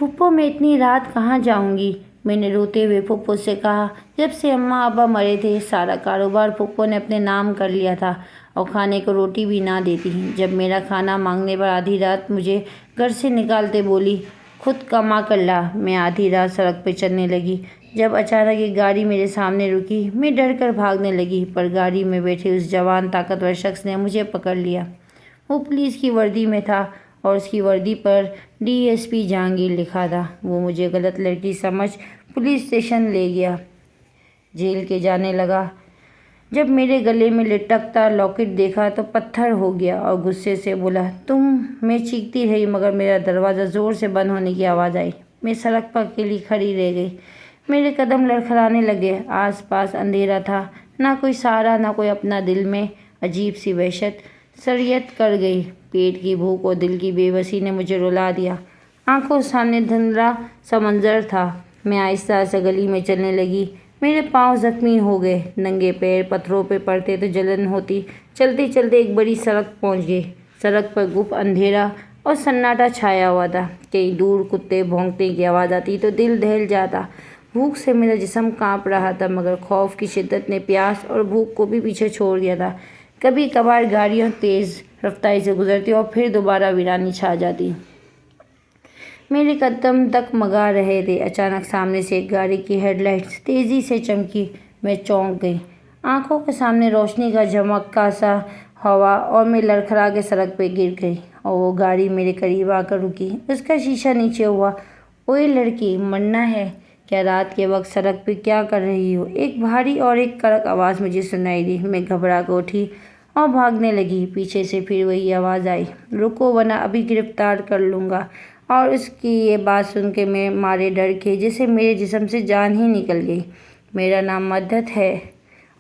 پھپھو میں اتنی رات کہاں جاؤں گی؟ میں نے روتے ہوئے پھپھو سے کہا۔ جب سے اماں ابا مرے تھے سارا کاروبار پھپھو نے اپنے نام کر لیا تھا اور کھانے کو روٹی بھی نہ دیتی۔ جب میرا کھانا مانگنے پر آدھی رات مجھے گھر سے نکالتے بولی، خود کما کر لا۔ میں آدھی رات سڑک پہ چلنے لگی جب اچانک ایک گاڑی میرے سامنے رکی۔ میں ڈر کر بھاگنے لگی پر گاڑی میں بیٹھے اس جوان طاقتور شخص نے مجھے پکڑ لیا۔ وہ پولیس کی وردی میں تھا اور اس کی وردی پر DSP جہانگیر لکھا تھا۔ وہ مجھے غلط لڑکی سمجھ پولیس اسٹیشن لے گیا۔ جیل کے جانے لگا۔ جب میرے گلے میں لٹکتا لاکٹ دیکھا تو پتھر ہو گیا اور غصے سے بولا، تم؟ میں چیختی رہی مگر میرا دروازہ زور سے بند ہونے کی آواز آئی۔ میں سڑک پر اکیلی کھڑی رہ گئی۔ میرے قدم لڑکھڑانے لگے۔ آس پاس اندھیرا تھا، نہ کوئی سہارا نہ کوئی اپنا۔ دل میں عجیب سی وحشت سریت کر گئی۔ پیٹ کی بھوک اور دل کی بے بسی نے مجھے رلا دیا۔ آنکھوں سامنے دھندلا سا منظر تھا۔ میں آہستہ آہستہ گلی میں چلنے لگی۔ میرے پاؤں زخمی ہو گئے۔ ننگے پیر پتھروں پہ پڑتے تو جلن ہوتی۔ چلتے چلتے ایک بڑی سڑک پہنچ گئی۔ سڑک پر گپ اندھیرا اور سناٹا چھایا ہوا تھا۔ کہیں دور کتے بھونکنے کی آواز آتی تو دل دہل جاتا۔ بھوک سے میرا جسم کانپ رہا تھا مگر خوف کی شدت نے پیاس اور بھوک کو بھی پیچھے چھوڑ دیا تھا۔ کبھی کبھار گاڑیاں تیز رفتاری سے گزرتی اور پھر دوبارہ ویرانی چھا جاتی۔ میرے قدم ڈگمگا رہے تھے۔ اچانک سامنے سے ایک گاڑی کی ہیڈ لائٹس تیزی سے چمکی۔ میں چونک گئی۔ آنکھوں کے سامنے روشنی کا جھمکا سا ہوا اور میں لڑکھڑا کے سڑک پہ گر گئی اور وہ گاڑی میرے قریب آ کر رکی۔ اس کا شیشہ نیچے ہوا۔ اوئے لڑکی، مرنا ہے کیا؟ رات کے وقت سڑک پہ کیا کر رہی ہو؟ ایک بھاری اور ایک کڑک آواز مجھے سنائی دی۔ میں گھبرا کر اٹھی اور بھاگنے لگی۔ پیچھے سے پھر وہی آواز آئی، رکو ورنہ ابھی گرفتار کر لوں گا۔ اور اس کی یہ بات سن کے میں مارے ڈر کے جیسے میرے جسم سے جان ہی نکل گئی۔ میرا نام مدت ہے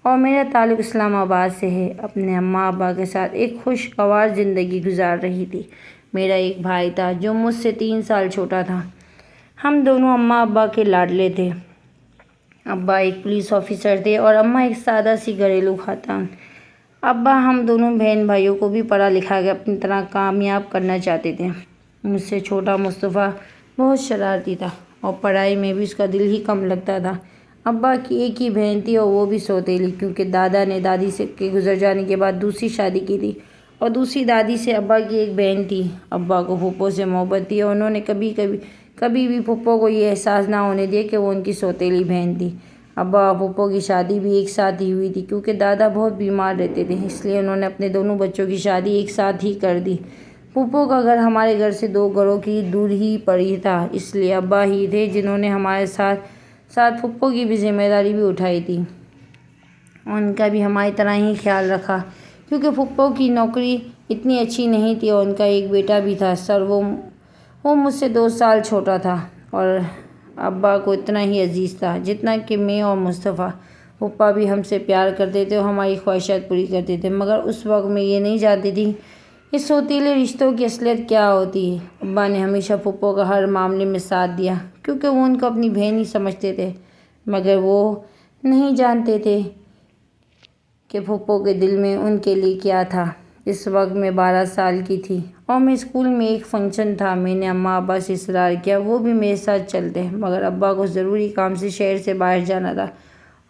اور میرا تعلق اسلام آباد سے ہے۔ اپنے اماں ابا کے ساتھ ایک خوشگوار زندگی گزار رہی تھی۔ میرا ایک بھائی تھا جو مجھ سے 3 سال چھوٹا تھا۔ ہم دونوں اماں ابا کے لاڈلے تھے۔ ابا ایک پولیس آفیسر تھے اور اماں ایک سادہ سی گھریلو خاتون۔ ابا ہم دونوں بہن بھائیوں کو بھی پڑھا لکھا کے اپنی طرح کامیاب کرنا چاہتے تھے۔ مجھ سے چھوٹا مصطفیٰ بہت شرارتی تھا اور پڑھائی میں بھی اس کا دل ہی کم لگتا تھا۔ ابا کی ایک ہی بہن تھی اور وہ بھی سوتیلی، کیونکہ دادا نے دادی سے کے گزر جانے کے بعد دوسری شادی کی تھی اور دوسری دادی سے ابا کی ایک بہن تھی۔ ابا کو پھپھو سے محبت تھی اور انہوں نے کبھی بھی پھپھو کو یہ احساس نہ ہونے دیا کہ وہ ان کی سوتیلی بہن تھی۔ ابا اور پھپھو کی شادی بھی ایک ساتھ ہی ہوئی تھی کیونکہ دادا بہت بیمار رہتے تھے، اس لیے انہوں نے اپنے دونوں بچوں کی شادی ایک ساتھ ہی کر دی۔ پھپھو کا گھر ہمارے گھر سے 2 گھروں کی دور ہی پر ہی تھا، اس لیے ابا ہی تھے جنہوں نے ہمارے ساتھ ساتھ پھپھو کی بھی ذمہ داری بھی اٹھائی تھی اور ان کا بھی ہماری طرح ہی خیال رکھا کیونکہ پھپھو کی نوکری اتنی اچھی نہیں تھی اور ان کا ایک بیٹا بھی تھا سر، وہ مجھ سے 2 سال چھوٹا تھا اور ابا کو اتنا ہی عزیز تھا جتنا کہ میں اور مصطفیٰ۔ پھپھا بھی ہم سے پیار کرتے تھے اور ہماری خواہشات پوری کرتے تھے مگر اس وقت میں یہ نہیں جانتی تھی کہ سوتیلے رشتوں کی اصلیت کیا ہوتی ہے۔ ابا نے ہمیشہ پھپھو کا ہر معاملے میں ساتھ دیا کیونکہ وہ ان کو اپنی بہن ہی سمجھتے تھے مگر وہ نہیں جانتے تھے کہ پھپھو کے دل میں ان کے لیے کیا تھا۔ اس وقت میں 12 سال کی تھی اور میں اسکول میں ایک فنکشن تھا۔ میں نے اماں ابا سے اصرار کیا وہ بھی میرے ساتھ چلتے مگر ابا کو ضروری کام سے شہر سے باہر جانا تھا۔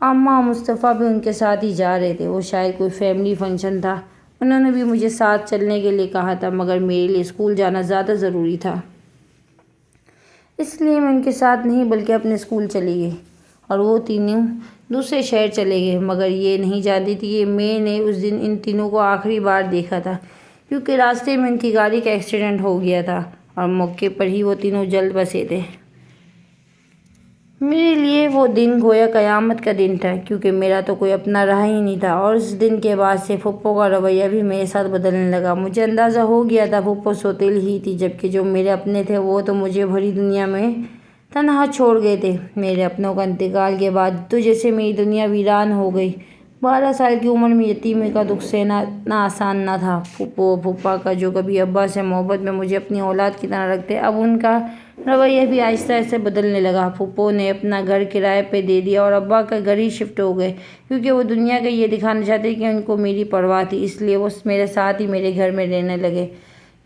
اماں اور مصطفیٰ بھی ان کے ساتھ ہی جا رہے تھے۔ وہ شاید کوئی فیملی فنکشن تھا۔ انہوں نے بھی مجھے ساتھ چلنے کے لیے کہا تھا مگر میرے لیے اسکول جانا زیادہ ضروری تھا، اس لیے میں ان کے ساتھ نہیں بلکہ اپنے اسکول چلی گئی اور وہ تینوں دوسرے شہر چلے گئے مگر یہ نہیں جانتی تھی کہ میں نے اس دن ان تینوں کو آخری بار دیکھا تھا کیونکہ راستے میں ان کی گاڑی کا ایکسیڈنٹ ہو گیا تھا اور موقع پر ہی وہ تینوں جل بسے تھے۔ میرے لیے وہ دن گویا قیامت کا دن تھا کیونکہ میرا تو کوئی اپنا رہا ہی نہیں تھا اور اس دن کے بعد سے پھپھو کا رویہ بھی میرے ساتھ بدلنے لگا۔ مجھے اندازہ ہو گیا تھا پھپھو سوتیلی ہی تھی جبکہ جو میرے اپنے تھے وہ تو مجھے بھری دنیا میں تنہا چھوڑ گئے تھے۔ میرے اپنوں کا انتقال کے بعد تو جیسے میری دنیا ویران ہو گئی۔ 12 سال کی عمر میں یتیمی کا دکھ سہنا اتنا آسان نہ تھا۔ پھپھو اور پھوپھا کا جو کبھی ابا سے محبت میں مجھے اپنی اولاد کی طرح رکھتے اب ان کا رویہ بھی آہستہ آہستہ بدلنے لگا۔ پھپھو نے اپنا گھر کرائے پہ دے دیا اور ابا کا گھر ہی شفٹ ہو گئے کیونکہ وہ دنیا کو یہ دکھانا چاہتے کہ ان کو میری پرواہ تھی، اس لیے وہ میرے ساتھ ہی میرے گھر میں رہنے لگے۔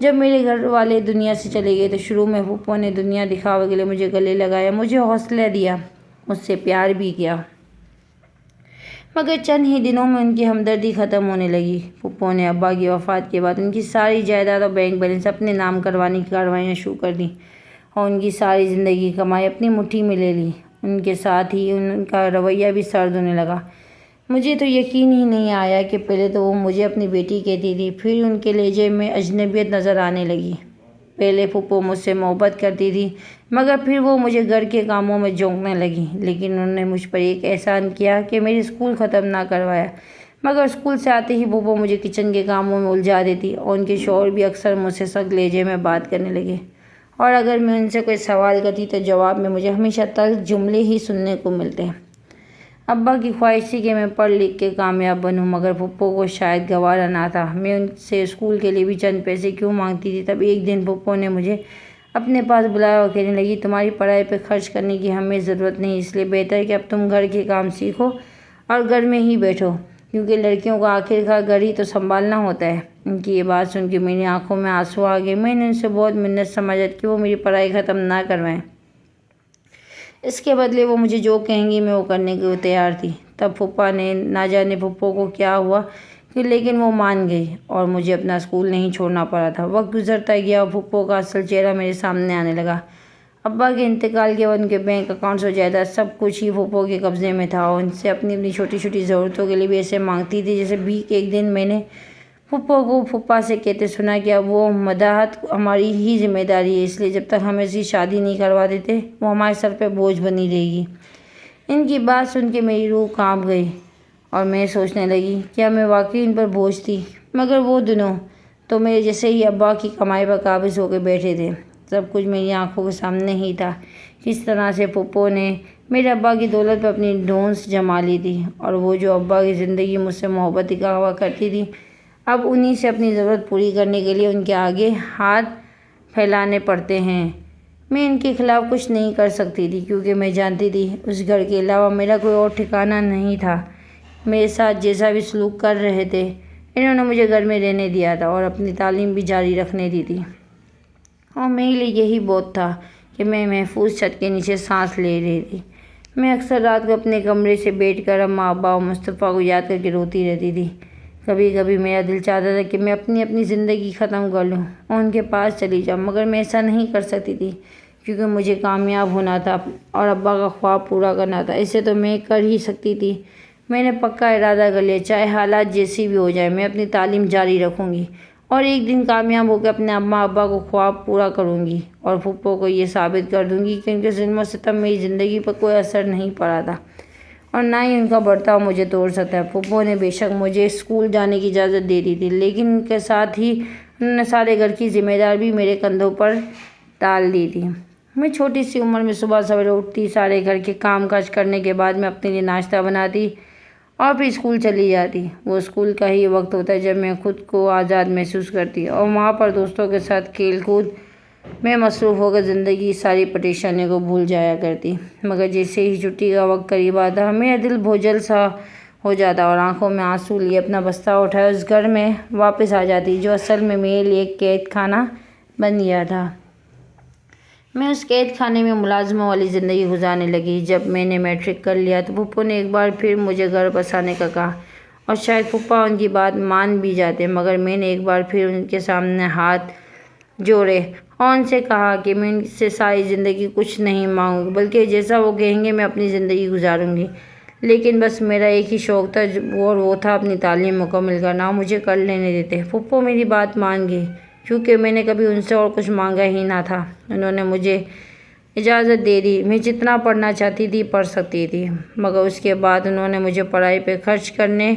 جب میرے گھر والے دنیا سے چلے گئے تو شروع میں پھپھو نے دنیا دکھاوے کے لیے مجھے گلے لگایا، مجھے حوصلہ دیا، مجھ سے پیار بھی کیا، مگر چند ہی دنوں میں ان کی ہمدردی ختم ہونے لگی۔ پھپھو نے ابا کی وفات کے بعد ان کی ساری جائیداد اور بینک بیلنس اپنے نام کروانے کی کارروائیاں شروع کر دیں اور ان کی ساری زندگی کی کمائی اپنی مٹھی میں لے لی۔ ان کے ساتھ ہی ان کا رویہ بھی سرد ہونے لگا۔ مجھے تو یقین ہی نہیں آیا کہ پہلے تو وہ مجھے اپنی بیٹی کہتی تھی، پھر ان کے لہجے میں اجنبیت نظر آنے لگی۔ پہلے پھپھو مجھ سے محبت کرتی تھی، مگر پھر وہ مجھے گھر کے کاموں میں جھونکنے لگی۔ لیکن انہوں نے مجھ پر ایک احسان کیا کہ میری اسکول ختم نہ کروایا، مگر اسکول سے آتے ہی پھپھو مجھے کچن کے کاموں میں الجھا دیتی اور ان کے شوہر بھی اکثر مجھ سے سخت لہجے میں بات کرنے لگے، اور اگر میں ان سے کوئی سوال کرتی تو جواب میں مجھے ہمیشہ تلخ جملے ہی سننے کو ملتے۔ ابا کی خواہش تھی کہ میں پڑھ لکھ کے کامیاب بنوں، مگر پھپھو کو شاید گوارا نہ تھا۔ میں ان سے اسکول کے لیے بھی چند پیسے کیوں مانگتی تھی۔ تب ایک دن پھپھو نے مجھے اپنے پاس بلایا اور کہنے لگی، تمہاری پڑھائی پہ خرچ کرنے کی ہمیں ضرورت نہیں، اس لیے بہتر ہے کہ اب تم گھر کے کام سیکھو اور گھر میں ہی بیٹھو، کیونکہ لڑکیوں کو آخرکار گھر ہی تو سنبھالنا ہوتا ہے۔ ان کی یہ بات سن کے میری آنکھوں میں آنسو آ گئے۔ میں نے ان سے بہت منت سماجت کہ وہ میری پڑھائی ختم نہ کروائیں، اس کے بدلے وہ مجھے جو کہیں گی میں وہ کرنے کو تیار تھی۔ تب پھپھا نے نہ جانے پھپھو کو کیا ہوا لیکن وہ مان گئی اور مجھے اپنا اسکول نہیں چھوڑنا پڑا تھا۔ وقت گزرتا گیا اور پھپھو کا اصل چہرہ میرے سامنے آنے لگا۔ ابا کے انتقال کے بعد ان کے بینک اکاؤنٹس اور جائیداد سب کچھ ہی پھپھو کے قبضے میں تھا، اور ان سے اپنی چھوٹی چھوٹی ضرورتوں کے لیے بھی ایسے مانگتی تھی جیسے بھیک۔ ایک دن میں نے پھپھو کو پھپھا سے کہتے سنا کہ اب وہ مداحت ہماری ہی ذمہ داری ہے، اس لیے جب تک ہم اس کی شادی نہیں کروا دیتے وہ ہمارے سر پہ بوجھ بنی رہے گی۔ ان کی بات سن کے میری روح کانپ گئی اور میں سوچنے لگی کیا میں واقعی ان پر بوجھ تھی، مگر وہ دنوں تو میرے جیسے ہی ابا کی کمائی پر قابض ہو کے بیٹھے تھے۔ سب کچھ میری آنکھوں کے سامنے ہی تھا، کس طرح سے پھپھو نے میرے ابا کی دولت پہ اپنی ڈھونس جما لی تھی، اور وہ جو ابا کی زندگی مجھ سے محبت دکھاوا کرتی تھی اب انہی سے اپنی ضرورت پوری کرنے کے لیے ان کے آگے ہاتھ پھیلانے پڑتے ہیں۔ میں ان کے خلاف کچھ نہیں کر سکتی تھی، کیونکہ میں جانتی تھی اس گھر کے علاوہ میرا کوئی اور ٹھکانہ نہیں تھا۔ میرے ساتھ جیسا بھی سلوک کر رہے تھے انہوں نے مجھے گھر میں رہنے دیا تھا اور اپنی تعلیم بھی جاری رکھنے دی تھی، اور میرے لیے یہی بہت تھا کہ میں محفوظ چھت کے نیچے سانس لے رہی تھی۔ میں اکثر رات کو اپنے کمرے سے بیٹھ کر اماں ابا اور مصطفیٰ کو یاد کر کے روتی رہتی تھی۔ کبھی کبھی میرا دل چاہتا تھا کہ میں اپنی زندگی ختم کر لوں اور ان کے پاس چلی جاؤں، مگر میں ایسا نہیں کر سکتی تھی، کیونکہ مجھے کامیاب ہونا تھا اور ابا کا خواب پورا کرنا تھا۔ اسے تو میں کر ہی سکتی تھی۔ میں نے پکا ارادہ کر لیا، چاہے حالات جیسی بھی ہو جائے میں اپنی تعلیم جاری رکھوں گی اور ایک دن کامیاب ہو کے اپنے اماں ابا کو خواب پورا کروں گی اور پھپھو کو یہ ثابت کر دوں گی کہ ان کے ظلم و ستم میری زندگی پر کوئی اثر نہیں پڑا تھا اور نہ ہی ان کا برتاؤ مجھے توڑ سکتا ہے۔ پھپھو نے بے شک مجھے اسکول جانے کی اجازت دے دی تھی، لیکن ان کے ساتھ ہی انہوں نے سارے گھر کی ذمہ داری بھی میرے کندھوں پر ڈال دی تھی۔ میں چھوٹی سی عمر میں صبح سویرے اٹھتی، سارے گھر کے کام کاج کرنے کے بعد میں اپنے لیے ناشتہ بناتی اور پھر اسکول چلی جاتی۔ وہ اسکول کا ہی وقت ہوتا ہے جب میں خود کو آزاد محسوس کرتی اور وہاں پر دوستوں کے ساتھ کھیل کود میں مصروف ہو کر زندگی کی ساری پریشانیوں کو بھول جایا کرتی۔ مگر جیسے ہی چھٹی کا وقت قریب آتا میرا دل بوجھل سا ہو جاتا اور آنکھوں میں آنسو لیے اپنا بستہ اٹھائے اس گھر میں واپس آ جاتی جو اصل میں میرے لیے ایک قید خانہ بن گیا تھا۔ میں اس قید خانے میں ملازموں والی زندگی گزارنے لگی۔ جب میں نے میٹرک کر لیا تو پھپھو نے ایک بار پھر مجھے گھر بس آنے کا کہا، اور شاید پھپھا ان کی بات مان بھی جاتے، مگر میں نے ایک بار پھر ان کے سامنے ہاتھ جوڑے اور ان سے کہا کہ میں ان سے ساری زندگی کچھ نہیں مانگوں گی، بلکہ جیسا وہ کہیں گے میں اپنی زندگی گزاروں گی۔ لیکن بس میرا ایک ہی شوق تھا اور وہ تھا اپنی تعلیم مکمل کرنا، اور مجھے کر لینے دیتے۔ پھپھو میری بات مان گئی، کیونکہ میں نے کبھی ان سے اور کچھ مانگا ہی نہ تھا۔ انہوں نے مجھے اجازت دے دی، میں جتنا پڑھنا چاہتی تھی پڑھ سکتی تھی، مگر اس کے بعد انہوں نے مجھے پڑھائی پہ خرچ کرنے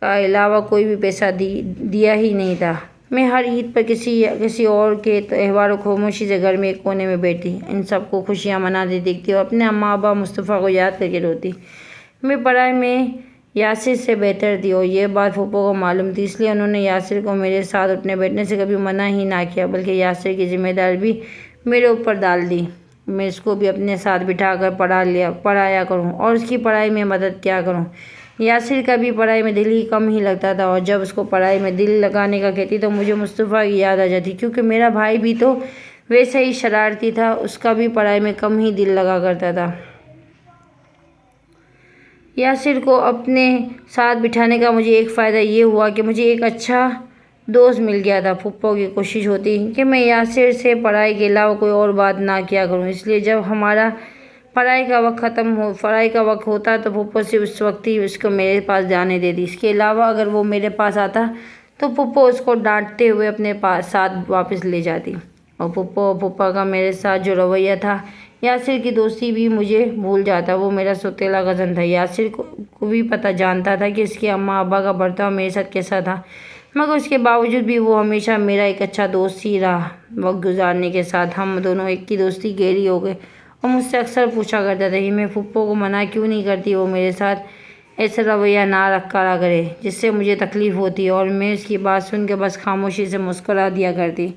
کا علاوہ کوئی بھی پیسہ دیا ہی نہیں تھا۔ میں ہر عید پر کسی اور کے تہوار کو خاموشی سے گھر میں ایک کونے میں بیٹھتی، ان سب کو خوشیاں مناتے دیکھتی اور اپنے اماں ابا مصطفیٰ کو یاد کر کے روتی۔ میں پڑھائی میں یاسر سے بہتر تھی اور یہ بات پھپھو کو معلوم تھی، اس لیے انہوں نے یاسر کو میرے ساتھ اٹھنے بیٹھنے سے کبھی منع ہی نہ کیا، بلکہ یاسر کی ذمہ داری بھی میرے اوپر ڈال دی۔ میں اس کو بھی اپنے ساتھ بٹھا کر پڑھایا کروں اور اس کی پڑھائی میں مدد کیا کروں۔ یاسر کا بھی پڑھائی میں دل ہی کم ہی لگتا تھا، اور جب اس کو پڑھائی میں دل لگانے کا کہتی تو مجھے مصطفیٰ کی یاد آ جاتی، کیونکہ میرا بھائی بھی تو ویسا ہی شرارتی تھا، اس کا بھی پڑھائی میں کم ہی دل لگا کرتا تھا۔ یاسر کو اپنے ساتھ بٹھانے کا مجھے ایک فائدہ یہ ہوا کہ مجھے ایک اچھا دوست مل گیا تھا۔ پھپھو کی کوشش ہوتی کہ میں یاسر سے پڑھائی کے علاوہ کوئی اور بات نہ کیا کروں، اس لیے جب ہمارا پڑھائی کا وقت ہوتا تو پھپھو سے اس وقت ہی اس کو میرے پاس جانے دیتی۔ اس کے علاوہ اگر وہ میرے پاس آتا تو پھپھو اس کو ڈانٹتے ہوئے اپنے ساتھ واپس لے جاتی، اور پھپھو کا میرے ساتھ جو رویہ تھا، یاسر کی دوستی بھی مجھے بھول جاتا۔ وہ میرا سوتیلا کزن تھا، یاسر کو بھی پتہ جانتا تھا کہ اس کے اماں ابا کا برتاؤ میرے ساتھ کیسا تھا، مگر اس کے باوجود بھی وہ ہمیشہ میرا ایک اچھا دوست ہی رہا۔ وقت گزارنے کے ساتھ ہم دونوں کی دوستی گہری ہو گئی، اور مجھ سے اکثر پوچھا کرتا تھا کہ میں پھپھو کو منع کیوں نہیں کرتی، وہ میرے ساتھ ایسا رویہ نہ رکھا کرے جس سے مجھے تکلیف ہوتی، اور میں اس کی بات سن کے بس خاموشی سے مسکرا دیا کرتی۔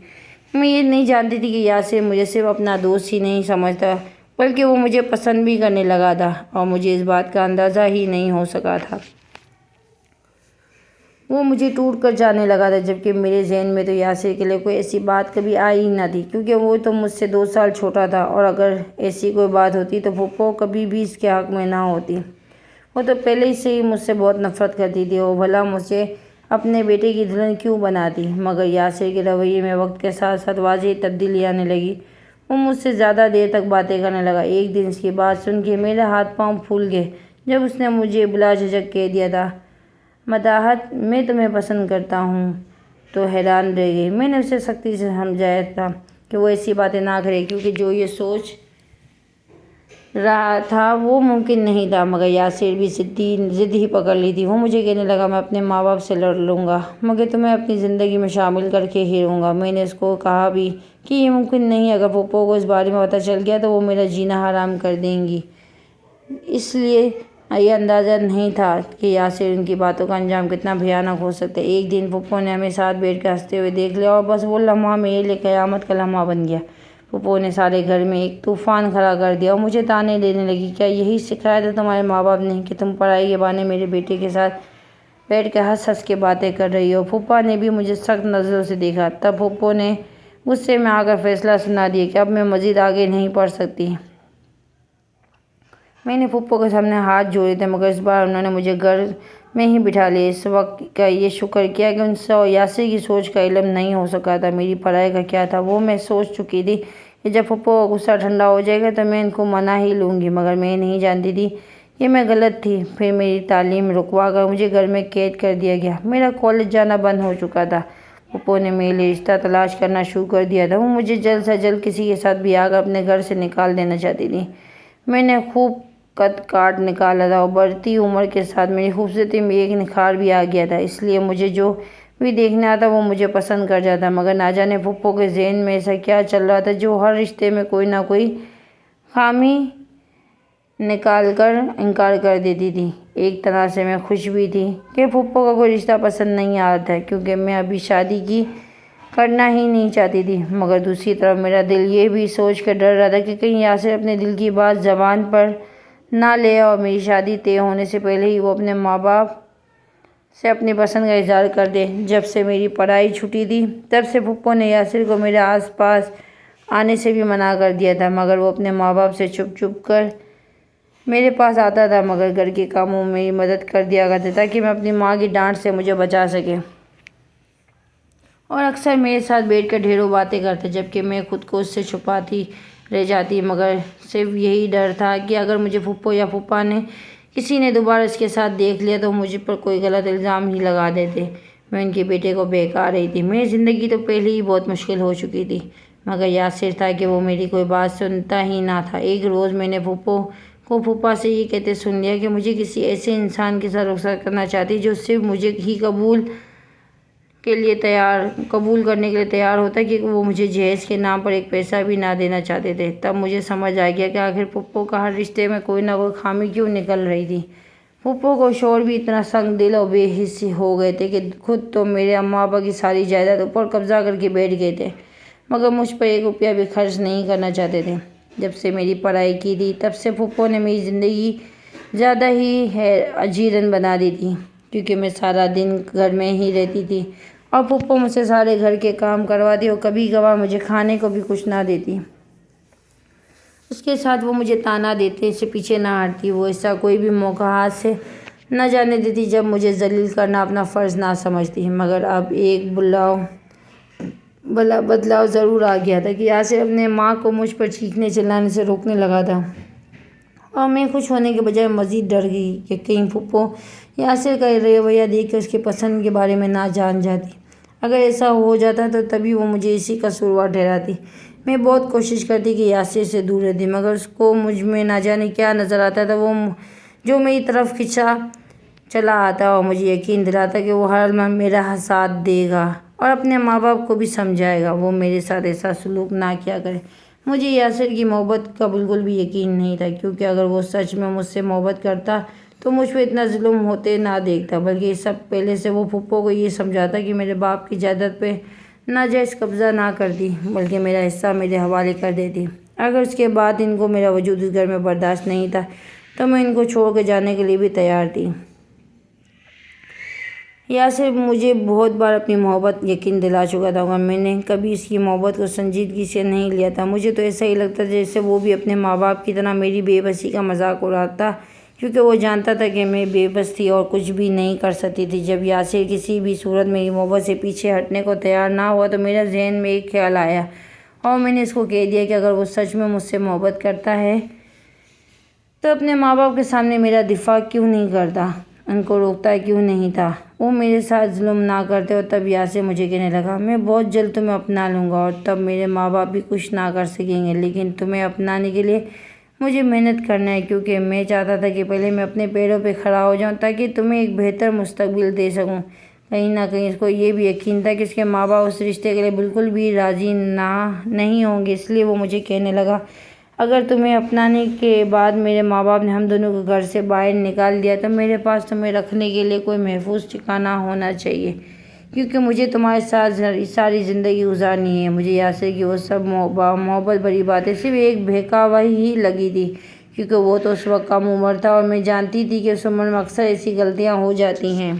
میں یہ نہیں جانتی تھی کہ یاسر مجھے صرف اپنا دوست ہی نہیں سمجھتا، بلکہ وہ مجھے پسند بھی کرنے لگا تھا، اور مجھے اس بات کا اندازہ ہی نہیں ہو سکا تھا۔ وہ مجھے ٹوٹ کر جانے لگا تھا، جبکہ میرے ذہن میں تو یاسر کے لیے کوئی ایسی بات کبھی آئی ہی نہ تھی، کیونکہ وہ تو مجھ سے 2 سال چھوٹا تھا، اور اگر ایسی کوئی بات ہوتی تو پھپھو کبھی بھی اس کے حق میں نہ ہوتی۔ وہ تو پہلے ہی سے ہی مجھ سے بہت نفرت کرتی تھی، وہ بھلا مجھے اپنے بیٹے کی دلہن کیوں بناتی، مگر یاسر کے رویے میں وقت کے ساتھ ساتھ واضح تبدیلی آنے لگی۔ وہ مجھ سے زیادہ دیر تک باتیں کرنے لگا۔ ایک دن اس کی بات سن کے میرے ہاتھ پاؤں پھول گئے، جب اس نے مجھے بلا جھجک کہہ دیا تھا، مداحت میں تمہیں پسند کرتا ہوں۔ تو حیران رہ گئی۔ میں نے اسے سختی سے سمجھایا تھا کہ وہ ایسی باتیں نہ کرے، کیونکہ جو یہ سوچ رہا تھا وہ ممکن نہیں تھا، مگر یاسر بھی ضد ہی پکڑ لی تھی۔ وہ مجھے کہنے لگا، میں اپنے ماں باپ سے لڑ لوں گا، مگر تمہیں اپنی زندگی میں شامل کر کے ہی رہوں گا۔ میں نے اس کو کہا بھی کہ یہ ممکن نہیں، اگر پھپھو کو اس بارے میں پتہ چل گیا تو وہ میرا جینا حرام کر دیں گی۔ اس لیے یہ اندازہ نہیں تھا کہ یاسر ان کی باتوں کا انجام کتنا بھیانک ہو سکتا ہے۔ ایک دن پھپھو نے ہمیں ساتھ بیٹھ کر ہنستے ہوئے دیکھ لیا، اور بس وہ لمحہ میرے لیے قیامت کا لمحہ بن گیا۔ پھپھو نے سارے گھر میں ایک طوفان کھڑا کر دیا، اور مجھے طعنے دینے لگی، کیا یہی سکھایا تھا تمہارے ماں باپ نے کہ تم پڑھائی کے بہانے میرے بیٹے کے ساتھ بیٹھ کر ہنس ہنس کے باتیں کر رہی ہو؟ پھپھا نے بھی مجھے سخت نظروں سے دیکھا۔ تب پھپھو نے غصے میں آ کر فیصلہ سنا دیا کہ اب میں مزید آگے نہیں پڑھ سکتی۔ میں نے پھپھو کے سامنے ہاتھ جوڑے تھے، مگر اس بار انہوں نے مجھے گھر میں ہی بٹھا لیا۔ اس وقت کا یہ شکر کیا کہ ان سے یاسر کی سوچ کا علم نہیں ہو سکا تھا۔ میری پڑھائی کا کیا تھا، وہ میں سوچ چکی تھی کہ جب پھپھو کا غصہ ٹھنڈا ہو جائے گا تو میں ان کو منا ہی لوں گی، مگر میں نہیں جانتی تھی کہ میں غلط تھی۔ پھر میری تعلیم رکوا کر مجھے گھر میں قید کر دیا گیا۔ میرا کالج جانا بند ہو چکا تھا۔ پھپھو نے میرے لیے رشتہ تلاش کرنا شروع کر دیا تھا۔ وہ مجھے جلد سے جلد کسی کے ساتھ بیاہ کر اپنے گھر سے نکال دینا چاہتی تھی۔ میں نے خوب قد کاٹ نکالا تھا، اور بڑھتی عمر کے ساتھ میری خوبصورتی میں ایک نکھار بھی آ گیا تھا، اس لیے مجھے جو بھی دیکھنے آتا وہ مجھے پسند کر جاتا، مگر نہ جانے پھپھو کے ذہن میں ایسا کیا چل رہا تھا جو ہر رشتے میں کوئی نہ کوئی خامی نکال کر انکار کر دیتی تھی۔ ایک طرح سے میں خوش بھی تھی کہ پھپھو کا کوئی رشتہ پسند نہیں آ رہا تھا، کیونکہ میں ابھی شادی کرنا ہی نہیں چاہتی تھی، مگر دوسری طرف میرا دل یہ بھی سوچ کر ڈر رہا تھا کہ کہیں یاسر اپنے دل کی بات زبان پر نہ لے اور میری شادی طے ہونے سے پہلے ہی وہ اپنے ماں باپ سے اپنی پسند کا اظہار کر دے۔ جب سے میری پڑھائی چھٹی تھی تب سے پھپھو نے یاسر کو میرے آس پاس آنے سے بھی منع کر دیا تھا، مگر وہ اپنے ماں باپ سے چھپ چھپ کر میرے پاس آتا تھا، مگر گھر کے کاموں میں میری مدد کر دیا کرتا تاکہ میں اپنی ماں کی ڈانٹ سے مجھے بچا سکے، اور اکثر میرے ساتھ بیٹھ کر ڈھیروں باتیں کرتا، جبکہ میں خود کو اس سے چھپاتی رہ جاتی، مگر صرف یہی ڈر تھا کہ اگر مجھے پھپھو یا پھوپھا نے کسی نے دوبارہ اس کے ساتھ دیکھ لیا تو مجھ پر کوئی غلط الزام ہی لگا دیتے۔ میں ان کے بیٹے کو بہکا رہی تھی۔ میری زندگی تو پہلے ہی بہت مشکل ہو چکی تھی، مگر یاسر تھا کہ وہ میری کوئی بات سنتا ہی نہ تھا۔ ایک روز میں نے پھپھو کو پھوپھا سے یہ کہتے سن لیا کہ مجھے کسی ایسے انسان کے ساتھ رخصت کرنا چاہتی جو صرف مجھے ہی قبول کرنے کے لیے تیار ہوتا، کہ وہ مجھے جہیز کے نام پر ایک پیسہ بھی نہ دینا چاہتے تھے۔ تب مجھے سمجھ آ گیا کہ آخر پھپھو کا ہر رشتے میں کوئی نہ کوئی خامی کیوں نکل رہی تھی۔ پھپھو کو شوہر بھی اتنا سنگ دل اور بے حس ہو گئے تھے کہ خود تو میرے اماں ابا کی ساری جائیداد اوپر قبضہ کر کے بیٹھ گئے تھے، مگر مجھ پر 1 روپیہ بھی خرچ نہیں کرنا چاہتے تھے۔ جب سے میری پڑھائی کی تھی تب سے پھپھو نے میری زندگی زیادہ ہی اجیرن بنا دی تھی، کیونکہ میں سارا دن گھر میں ہی رہتی تھی اور پھپھو مجھ سے سارے گھر کے کام کرواتی اور کبھی کبھار مجھے کھانے کو بھی کچھ نہ دیتی۔ اس کے ساتھ وہ مجھے تانا دیتے، اس سے پیچھے نہ ہٹتی، وہ ایسا کوئی بھی موقع ہاتھ سے نہ جانے دیتی جب مجھے ذلیل کرنا اپنا فرض نہ سمجھتی۔ مگر اب ایک بدلاؤ ضرور آ گیا تھا کہ یاسر اپنے ماں کو مجھ پر چیخنے چلانے سے روکنے لگا تھا، اور میں خوش ہونے کے بجائے مزید ڈر گئی کہ کہیں پھپھو یاسر کا رویہ دیکھ کے اس کے پسند کے بارے میں نہ جان جاتی۔ اگر ایسا ہو جاتا تو تبھی وہ مجھے اسی کا قصوروار ٹھہراتی۔ میں بہت کوشش کرتی کہ یاسر سے دور رہتی، مگر اس کو مجھ میں نہ جانے کیا نظر آتا تھا، وہ جو میری طرف کھنچا چلا آتا اور مجھے یقین دلاتا کہ وہ ہر حال میں میرا ساتھ دے گا اور اپنے ماں باپ کو بھی سمجھائے گا وہ میرے ساتھ ایسا سلوک نہ کیا کرے۔ مجھے یاسر کی محبت کا بالکل بھی یقین نہیں تھا، کیونکہ اگر وہ سچ میں مجھ سے محبت کرتا تو مجھ پہ اتنا ظلم ہوتے نہ دیکھتا، بلکہ اس سب پہلے سے وہ پھپھو کو یہ سمجھاتا کہ میرے باپ کی جائیداد پہ ناجائز قبضہ نہ کرتی، بلکہ میرا حصہ میرے حوالے کر دیتی۔ اگر اس کے بعد ان کو میرا وجود اس گھر میں برداشت نہیں تھا تو میں ان کو چھوڑ کے جانے کے لیے بھی تیار تھی۔ یاسر مجھے بہت بار اپنی محبت یقین دلا چکا تھا، مگر میں نے کبھی اس کی محبت کو سنجیدگی سے نہیں لیا تھا۔ مجھے تو ایسا ہی لگتا تھا جیسے وہ بھی اپنے ماں باپ کی طرح میری بے بسی کا مذاق اڑاتا، کیونکہ وہ جانتا تھا کہ میں بے بس تھی اور کچھ بھی نہیں کر سکتی تھی۔ جب یاسر کسی بھی صورت میری محبت سے پیچھے ہٹنے کو تیار نہ ہوا تو میرے ذہن میں ایک خیال آیا اور میں نے اس کو کہہ دیا کہ اگر وہ سچ میں مجھ سے محبت کرتا ہے تو اپنے ماں باپ کے سامنے میرا دفاع کیوں نہیں کرتا، ان کو روکتا کیوں نہیں تھا، وہ میرے ساتھ ظلم نہ کرتے۔ اور تب یاسر مجھے کہنے لگا، میں بہت جلد تمہیں اپنا لوں گا اور تب میرے ماں باپ بھی کچھ نہ کر سکیں گے، لیکن تمہیں اپنانے کے لیے مجھے محنت کرنا ہے، کیونکہ میں چاہتا تھا کہ پہلے میں اپنے پیروں پہ کھڑا ہو جاؤں تاکہ تمہیں ایک بہتر مستقبل دے سکوں۔ کہیں نہ کہیں اس کو یہ بھی یقین تھا کہ اس کے ماں باپ اس رشتے کے لیے بالکل بھی راضی نہیں ہوں گے، اس لیے وہ مجھے کہنے لگا، اگر تمہیں اپنانے کے بعد میرے ماں باپ نے ہم دونوں کو گھر سے باہر نکال دیا تو میرے پاس تمہیں رکھنے کے لیے کوئی محفوظ ٹھکانہ ہونا چاہیے، کیونکہ مجھے تمہارے ساتھ ساری زندگی گزارنی ہے۔ مجھے یاسر کی وہ سب محبت بھری باتیں صرف ایک بہکاوا ہی لگی تھی، کیونکہ وہ تو اس وقت کم عمر تھا اور میں جانتی تھی کہ اس عمر میں اکثر ایسی غلطیاں ہو جاتی ہیں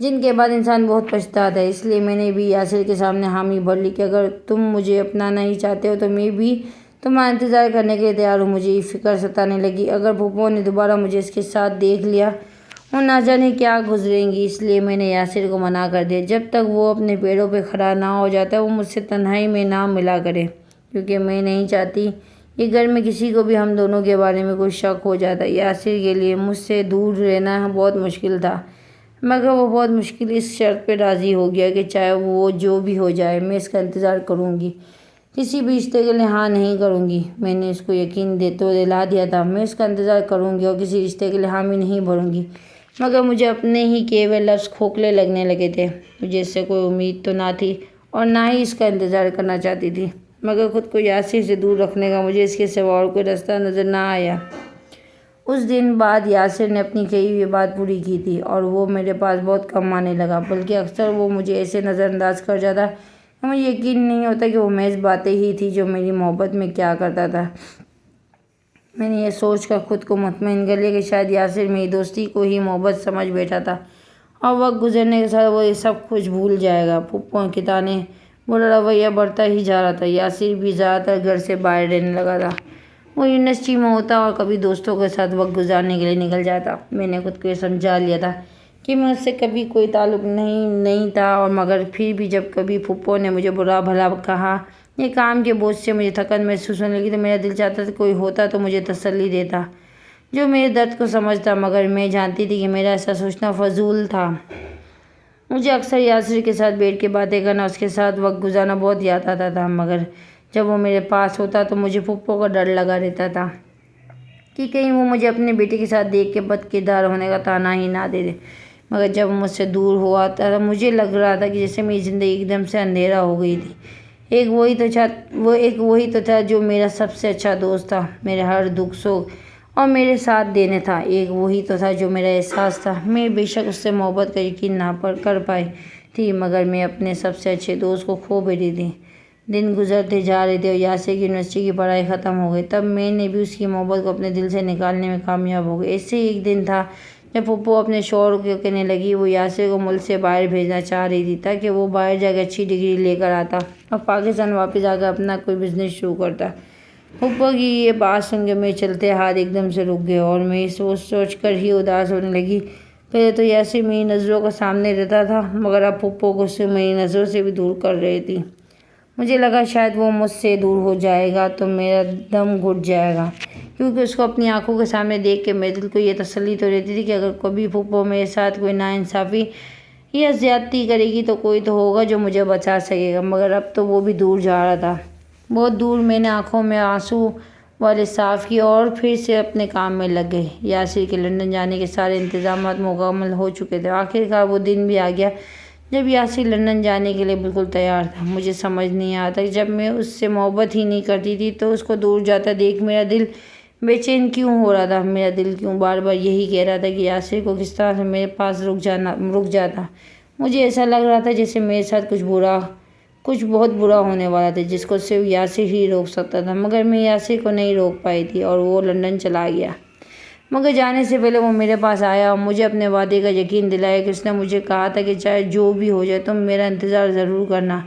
جن کے بعد انسان بہت پچھتاتا ہے۔ اس لیے میں نے بھی یاسر کے سامنے حامی بھر لی کہ اگر تم مجھے اپنانا ہی چاہتے ہو تو میں بھی تمہارا انتظار کرنے کے لیے تیار ہوں۔ مجھے یہ فکر ستانے لگی، اگر پھپھو نے دوبارہ مجھے اس کے ساتھ دیکھ لیا وہ نہ جانے کیا گزریں گی۔ اس لیے میں نے یاسر کو منع کر دیا، جب تک وہ اپنے پیروں پہ کھڑا نہ ہو جاتا وہ مجھ سے تنہائی میں نہ ملا کرے، کیونکہ میں نہیں چاہتی کہ گھر میں کسی کو بھی ہم دونوں کے بارے میں کوئی شک ہو جاتا۔ یاسر کے لیے مجھ سے دور رہنا بہت مشکل تھا، مگر وہ بہت مشکل اس شرط پہ راضی ہو گیا کہ چاہے وہ جو بھی ہو جائے میں اس کا انتظار کروں گی، کسی بھی رشتے کے لیے ہاں نہیں کروں گی۔ میں نے اس کو یقین دلا دیا تھا، میں اس کا انتظار کروں گی اور کسی رشتے کے لیے حامی نہیں بھروں گی، مگر مجھے اپنے ہی کہے ہوئے لفظ کھوکھلے لگنے لگے تھے۔ مجھے اس سے کوئی امید تو نہ تھی اور نہ ہی اس کا انتظار کرنا چاہتی تھی، مگر خود کو یاسر سے دور رکھنے کا مجھے اس کے سوا اور کوئی راستہ نظر نہ آیا۔ اس دن بعد یاسر نے اپنی کہی ہوئی بات پوری کی تھی اور وہ میرے پاس بہت کم آنے لگا، بلکہ اکثر وہ مجھے ایسے نظر انداز کر جاتا کہ مجھے یقین نہیں ہوتا کہ وہ محض باتیں ہی تھیں جو میری محبت میں کیا کرتا تھا۔ میں نے یہ سوچ کر خود کو مطمئن کر لیا کہ شاید یاسر میری دوستی کو ہی محبت سمجھ بیٹھا تھا اور وقت گزرنے کے ساتھ وہ یہ سب کچھ بھول جائے گا۔ پھپھو کی طرح برا رویہ بڑھتا ہی جا رہا تھا۔ یاسر بھی زیادہ تر گھر سے باہر رہنے لگا تھا، وہ یونیورسٹی میں ہوتا اور کبھی دوستوں کے ساتھ وقت گزارنے کے لیے نکل جاتا۔ میں نے خود کو یہ سمجھا لیا تھا کہ میں اس سے کبھی کوئی تعلق نہیں تھا، اور مگر پھر بھی جب کبھی پھپھو نے مجھے برا بھلا کہا یا کام کے بوجھ سے مجھے تھکن محسوس ہونے لگی تو میرا دل چاہتا تھا کوئی ہوتا تو مجھے تسلی دیتا، جو میرے درد کو سمجھتا، مگر میں جانتی تھی کہ میرا ایسا سوچنا فضول تھا۔ مجھے اکثر یاسر کے ساتھ بیٹھ کے باتیں کرنا، اس کے ساتھ وقت گزارنا بہت یاد آتا تھا، مگر جب وہ میرے پاس ہوتا تو مجھے پھپھو کا ڈر لگا رہتا تھا کہ کہیں وہ مجھے اپنے بیٹے کے ساتھ دیکھ کے بد کردار ہونے کا طعنہ ہی نہ دے دے۔ مگر جب وہ مجھ سے دور ہوا تھا مجھے لگ رہا تھا کہ جیسے میری زندگی ایک دم سے اندھیرا ہو گئی تھی۔ ایک وہی تو تھا جو میرا سب سے اچھا دوست تھا، میرے ہر دکھ سکھ اور میرے ساتھ دینے تھا۔ ایک وہی تو تھا جو میرا احساس تھا۔ میں بے شک اس سے محبت کا یقین نہ کر پائی تھی، مگر میں اپنے سب سے اچھے دوست کو کھو بیٹھی تھی۔ دن گزرتے جا رہے تھے اور یاسر کی یونیورسٹی کی پڑھائی ختم ہو گئی۔ تب میں نے بھی اس کی محبت کو اپنے دل سے نکالنے میں کامیاب ہو گئی۔ ایسے ہی ایک دن تھا جب پھپھو اپنے شوہر کو کہنے لگی وہ یاسر کو ملک سے باہر بھیجنا چاہ رہی تھی تاکہ وہ باہر جا کے اچھی ڈگری لے کر آتا اور پاکستان واپس آ کر اپنا کوئی بزنس شروع کرتا۔ پھپھو کی یہ بات سن کے میرے چلتے ہاتھ ایک دم سے رک گئے اور میں سوچ کر ہی اداس ہونے لگی۔ پہلے تو یاسر میری نظروں کے سامنے رہتا تھا مگر اب پھپھو کو اس سے میری نظروں سے بھی دور کر رہی تھی۔ مجھے لگا شاید وہ مجھ سے دور ہو جائے گا تو میرا دم گھٹ جائے گا، کیونکہ اس کو اپنی آنکھوں کے سامنے دیکھ کے میرے دل کو یہ تسلی تو رہتی تھی کہ اگر کبھی پھپھو میرے ساتھ کوئی ناانصافی یا زیادتی کرے گی تو کوئی تو ہوگا جو مجھے بچا سکے گا، مگر اب تو وہ بھی دور جا رہا تھا۔ بہت دور۔ میں نے آنکھوں میں آنسو والے صاف کیے اور پھر سے اپنے کام میں لگ گئی۔ یاسر کے لندن جانے کے سارے انتظامات مکمل ہو چکے تھے۔ آخرکار وہ دن بھی آ گیا جب یاسر لندن جانے کے لیے بالکل تیار تھا۔ مجھے سمجھ نہیں آتا کہ جب میں اس سے محبت ہی نہیں کرتی تھی تو اس کو دور جاتا دیکھ میرا دل بے چین کیوں ہو رہا تھا۔ میرا دل کیوں بار بار یہی کہہ رہا تھا کہ یاسر کو کس طرح سے میرے پاس رک جاتا۔ مجھے ایسا لگ رہا تھا جیسے میرے ساتھ کچھ بہت برا ہونے والا تھا جس کو صرف یاسر ہی روک سکتا تھا، مگر میں یاسر کو نہیں روک پائی تھی اور وہ لندن چلا گیا۔ مگر جانے سے پہلے وہ میرے پاس آیا اور مجھے اپنے وعدے کا یقین دلایا کہ اس نے مجھے کہا تھا کہ چاہے جو بھی ہو جائے تم میرا انتظار ضرور کرنا۔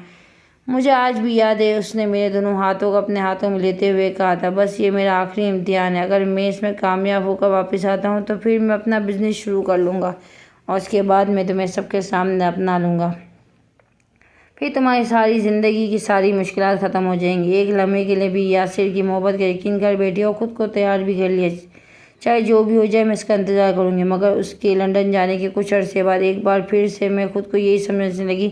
مجھے آج بھی یاد ہے اس نے میرے دونوں ہاتھوں کو اپنے ہاتھوں میں لیتے ہوئے کہا تھا، بس یہ میرا آخری امتحان ہے، اگر میں اس میں کامیاب ہو کر واپس آتا ہوں تو پھر میں اپنا بزنس شروع کر لوں گا اور اس کے بعد میں تمہیں سب کے سامنے اپنا لوں گا۔ پھر تمہاری ساری زندگی کی ساری مشکلات ختم ہو جائیں گی۔ ایک لمحے کے لیے بھی یاسر کی محبت کا یقین کر بیٹھی اور خود کو تیار بھی کر لیا، چاہے جو بھی ہو جائے میں اس کا انتظار کروں گی۔ مگر اس کے لندن جانے کے کچھ عرصے بعد ایک بار پھر سے میں خود کو یہی سمجھنے لگی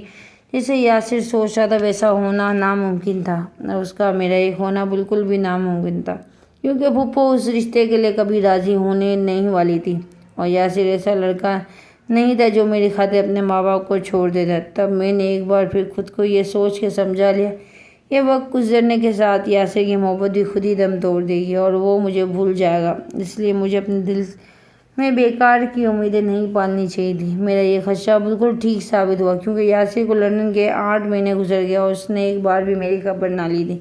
جیسے یاسر سوچ رہا تھا ویسا ہونا ناممکن تھا اور اس کا میرا ایک ہونا بالکل بھی ناممکن تھا، کیونکہ پھپھو اس رشتے کے لیے کبھی راضی ہونے نہیں والی تھی اور یاسر ایسا لڑکا نہیں تھا جو میری خاطر اپنے ماں باپ کو چھوڑ دیتا۔ تب میں نے ایک بار پھر خود کو یہ سوچ کے سمجھا لیا کہ وقت گزرنے کے ساتھ یاسر کی محبت بھی خود ہی دم توڑ دے گی اور وہ مجھے بھول جائے گا، اس لیے مجھے اپنے دل میں بیکار کی امیدیں نہیں پالنی چاہیے تھی۔ میرا یہ خدشہ بالکل ٹھیک ثابت ہوا، کیونکہ یاسر کو لندن کے 8 مہینے گزر گئے اور اس نے ایک بار بھی میری خبر نہ لی تھی۔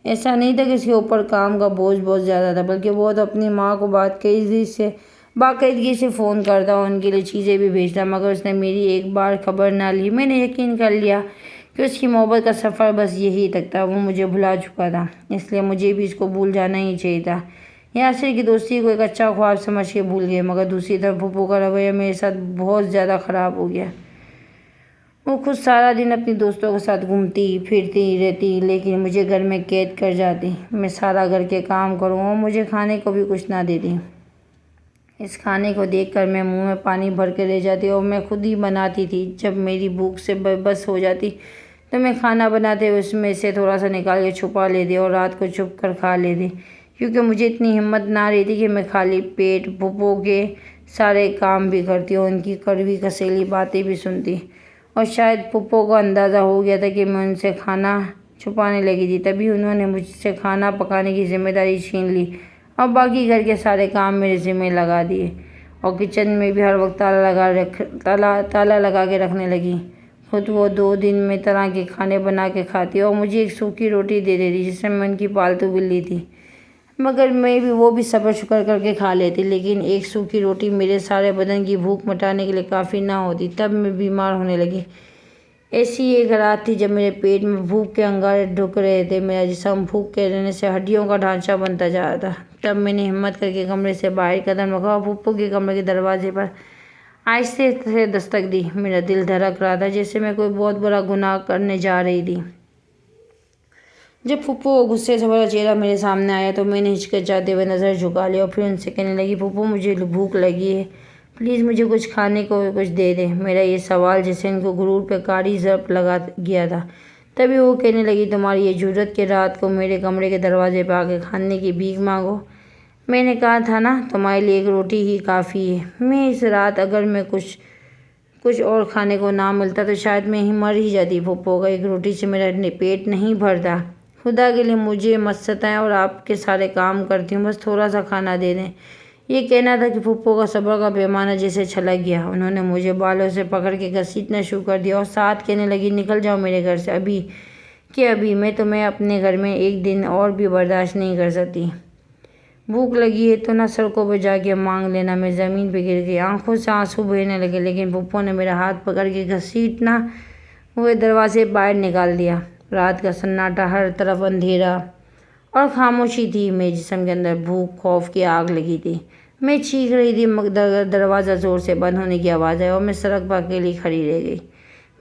ایسا نہیں تھا کہ اس کے اوپر کام کا بوجھ بہت زیادہ تھا، بلکہ وہ تو اپنی ماں کو باقاعدگی سے فون کرتا اور ان کے لیے چیزیں بھی بھیجتا، مگر اس نے میری ایک بار خبر نہ لی۔ میں نے یقین کر لیا کہ اس کی محبت کا سفر بس یہی تک تھا، وہ مجھے بھلا چکا تھا، اس لیے مجھے بھی اس کو بھول جانا ہی چاہیے تھا۔ یاسر کی دوستی کو ایک اچھا خواب سمجھ کے بھول گئے، مگر دوسری طرف پھپھو کا رویہ میرے ساتھ بہت زیادہ خراب ہو گیا۔ وہ خود سارا دن اپنی دوستوں کے ساتھ گھومتی پھرتی رہتی لیکن مجھے گھر میں قید کر جاتی۔ میں سارا گھر کے کام کروں اور مجھے کھانے کو بھی کچھ نہ دیتی۔ اس کھانے کو دیکھ کر میں منہ میں پانی بھر کے رہ جاتی اور میں خود ہی بناتی تھی۔ جب میری بھوک سے بس ہو جاتی تو میں کھانا بناتے ہوئے اس میں سے تھوڑا سا نکال کے چھپا لیتی اور رات کو چھپ کر کھا لیتی، کیونکہ مجھے اتنی ہمت نہ رہتی کہ میں خالی پیٹ پھپھو کے سارے کام بھی کرتی اور ان کی کڑوی کسیلی باتیں بھی سنتی۔ اور شاید پھپھو کو اندازہ ہو گیا تھا کہ میں ان سے کھانا چھپانے لگی تھی، تبھی انہوں نے مجھ سے کھانا پکانے کی ذمہ داری چھین لی اور باقی گھر کے سارے کام میرے ذمہ لگا دیے اور کچن میں بھی ہر وقت تالا لگا کے رکھنے لگی۔ خود وہ 2 دن میں طرح کے کھانے بنا کے کھاتی اور مجھے ایک سوکھی روٹی دے دیتی جس میں ان کی پالتو بلی تھی، مگر وہ بھی صبر شکر کر کے کھا لیتی، لیکن ایک سوکھی روٹی میرے سارے بدن کی بھوک مٹانے کے لیے کافی نہ ہوتی۔ تب میں بیمار ہونے لگی۔ ایسی ایک رات تھی جب میرے پیٹ میں بھوک کے انگارے ڈھک رہے تھے، میرا جسم بھوک کے رہنے سے ہڈیوں کا ڈھانچہ بنتا جا رہا تھا۔ تب میں نے ہمت کر کے کمرے سے باہر قدم رکھا اور پھپھو کے کمرے کے دروازے پر آہستہ سے دستک دی۔ میرا دل دھڑک رہا تھا جیسے میں کوئی بہت بڑا گناہ کرنے جا رہی تھی۔ جب پھپھو کا غصے سے بھرا چہرہ میرے سامنے آیا تو میں نے ہچکچاتے ہوئے نظر جھکا لی اور پھر ان سے کہنے لگی، پھپھو مجھے بھوک لگی ہے، پلیز مجھے کچھ کھانے کو کچھ دے دیں۔ میرا یہ سوال جیسے ان کو غرور پہ کاری ضرب لگا گیا تھا۔ تبھی وہ کہنے لگی، تمہاری یہ جرأت کہ رات کو میرے کمرے کے دروازے پہ آ کے کھانے کی بھیک مانگو، میں نے کہا تھا نا تمہارے لیے ایک روٹی ہی کافی ہے۔ میں اس رات اگر میں کچھ اور کھانے کو نہ ملتا تو شاید میں مر ہی جاتی۔ پھپھو کا ایک روٹی سے میرا پیٹ نہیں بھرتا، خدا کے لیے مجھے مت ستائیں اور آپ کے سارے کام کرتی ہوں، بس تھوڑا سا کھانا دے دیں۔ یہ کہنا تھا کہ پھپھو کا صبر کا پیمانہ جیسے چھلک گیا۔ انہوں نے مجھے بالوں سے پکڑ کے گھسیٹنا شروع کر دیا اور ساتھ کہنے لگی، نکل جاؤ میرے گھر سے ابھی، کہ ابھی میں تمہیں اپنے گھر میں ایک دن اور بھی برداشت نہیں کر سکتی۔ بھوک لگی ہے تو نہ سڑکوں پہ جا کے مانگ لینا۔ میں زمین پہ گر گئی، آنکھوں سے آنسو بہنے لگے، لیکن پھپھو نے میرا ہاتھ پکڑ کے گھسیٹنا ہوئے دروازے باہر نکال دیا۔ رات کا سناٹا، ہر طرف اندھیرا اور خاموشی تھی۔ میرے جسم کے اندر بھوک، خوف کی آگ لگی تھی۔ میں چیخ رہی تھی مگر دروازہ زور سے بند ہونے کی آواز آئی اور میں سڑک پر اکیلی کھڑی رہ گئی۔